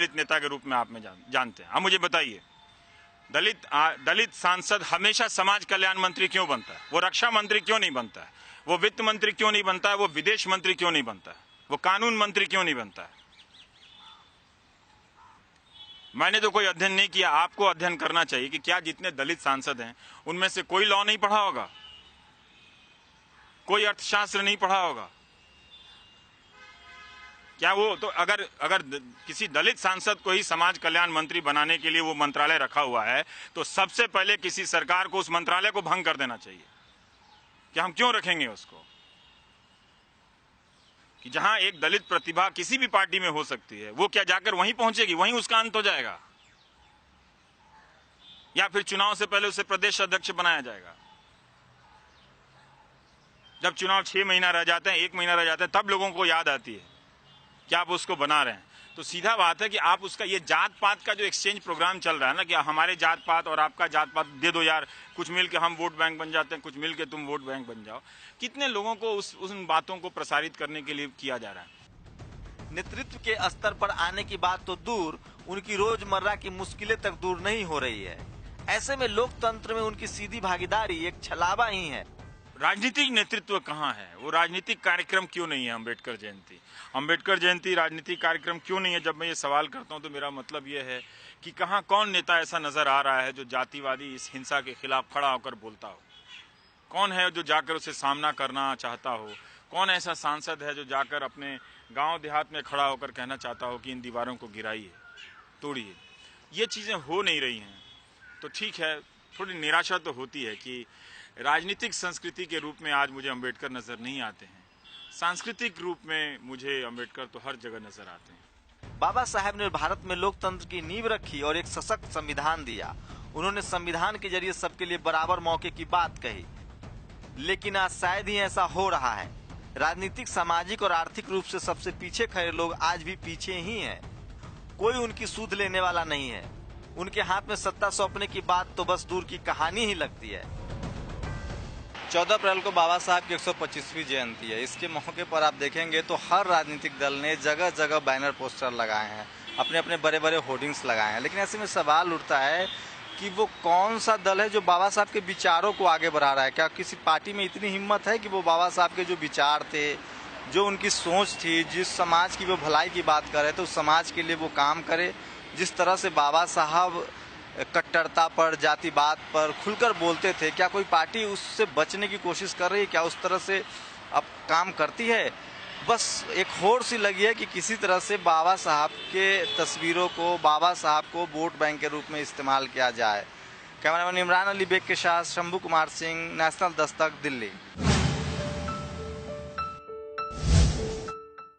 दलित नेता के रूप में आप में जानते हैं। आप मुझे बताइए, दलित सांसद हमेशा समाज कल्याण मंत्री क्यों बनता है? वो रक्षा मंत्री क्यों नहीं बनता है? वो वित्त मंत्री क्यों नहीं बनता है? वो विदेश मंत्री क्यों नहीं बनता है? वो कानून मंत्री क्यों नहीं बनता है? मैंने तो कोई अध्ययन नहीं किया, आपको अध्ययन करना चाहिए कि क्या जितने दलित सांसद हैं उनमें से कोई लॉ नहीं पढ़ा होगा, कोई अर्थशास्त्र नहीं पढ़ा होगा? क्या वो तो अगर किसी दलित सांसद को ही समाज कल्याण मंत्री बनाने के लिए वो मंत्रालय रखा हुआ है तो सबसे पहले किसी सरकार को उस मंत्रालय को भंग कर देना चाहिए। कि हम क्यों रखेंगे उसको? कि जहां एक दलित प्रतिभा किसी भी पार्टी में हो सकती है, वो क्या जाकर वहीं पहुंचेगी, वहीं उसका अंत हो जाएगा? या फिर चुनाव से पहले उसे प्रदेश अध्यक्ष बनाया जाएगा? जब चुनाव 6 महीना रह जाते हैं, 1 महीना रह जाते हैं, तब लोगों को याद आती है कि आप उसको बना रहे हैं। तो सीधा बात है कि आप उसका ये जात पात का जो एक्सचेंज प्रोग्राम चल रहा है ना, कि हमारे जात पात और आपका जात पात दे दो यार, कुछ मिल के हम वोट बैंक बन जाते हैं, कुछ मिल के तुम वोट बैंक बन जाओ, कितने लोगों को उन बातों को प्रसारित करने के लिए किया जा रहा है। नेतृत्व के स्तर पर आने की बात तो दूर, उनकी रोजमर्रा की मुश्किलें तक दूर नहीं हो रही है। ऐसे में लोकतंत्र में उनकी सीधी भागीदारी एक छलावा ही है। राजनीतिक नेतृत्व कहाँ है? वो राजनीतिक कार्यक्रम क्यों नहीं है? अम्बेडकर जयंती राजनीतिक कार्यक्रम क्यों नहीं है? जब मैं ये सवाल करता हूँ तो मेरा मतलब ये है कि कहाँ कौन नेता ऐसा नजर आ रहा है जो जातिवादी इस हिंसा के खिलाफ खड़ा होकर बोलता हो? कौन है जो जाकर उसे सामना करना चाहता हो? कौन ऐसा सांसद है जो जाकर अपने गांव देहात में खड़ा होकर कहना चाहता हो कि इन दीवारों को गिराइए, तोड़िए? ये चीजें हो नहीं रही हैं। तो ठीक है, थोड़ी निराशा तो होती है कि राजनीतिक संस्कृति के रूप में आज मुझे अम्बेडकर नजर नहीं आते हैं, सांस्कृतिक रूप में मुझे अम्बेडकर तो हर जगह नजर आते हैं। बाबा साहेब ने भारत में लोकतंत्र की नींव रखी और एक सशक्त संविधान दिया। उन्होंने संविधान के जरिए सबके लिए बराबर मौके की बात कही, लेकिन आज शायद ही ऐसा हो रहा है। राजनीतिक, सामाजिक और आर्थिक रूप से सबसे पीछे खड़े लोग आज भी पीछे ही हैं। कोई उनकी सूध लेने वाला नहीं है। उनके हाथ में सत्ता सौंपने की बात तो बस दूर की कहानी ही लगती है। 14 अप्रैल को बाबा साहब की 125वीं जयंती है। इसके मौके पर आप देखेंगे तो हर राजनीतिक दल ने जगह जगह बैनर पोस्टर लगाए हैं, अपने अपने बड़े बड़े होर्डिंग्स लगाए हैं। लेकिन ऐसे में सवाल उठता है कि वो कौन सा दल है जो बाबा साहब के विचारों को आगे बढ़ा रहा है? क्या किसी पार्टी में इतनी हिम्मत है कि वो बाबा साहब के जो विचार थे, जो उनकी सोच थी, जिस समाज की वो भलाई की बात करे तो उस समाज के लिए वो काम करे? जिस तरह से बाबा साहब कट्टरता पर, जातिवाद पर खुलकर बोलते थे, क्या कोई पार्टी उससे बचने की कोशिश कर रही है? क्या उस तरह से अब काम करती है? बस एक होड़ सी लगी है कि किसी तरह से बाबा साहब के तस्वीरों को, बाबा साहब को वोट बैंक के रूप में इस्तेमाल किया जाए। कैमरामैन इमरान अली बेग के साथ शंभू कुमार सिंह, नेशनल दस्तक, दिल्ली।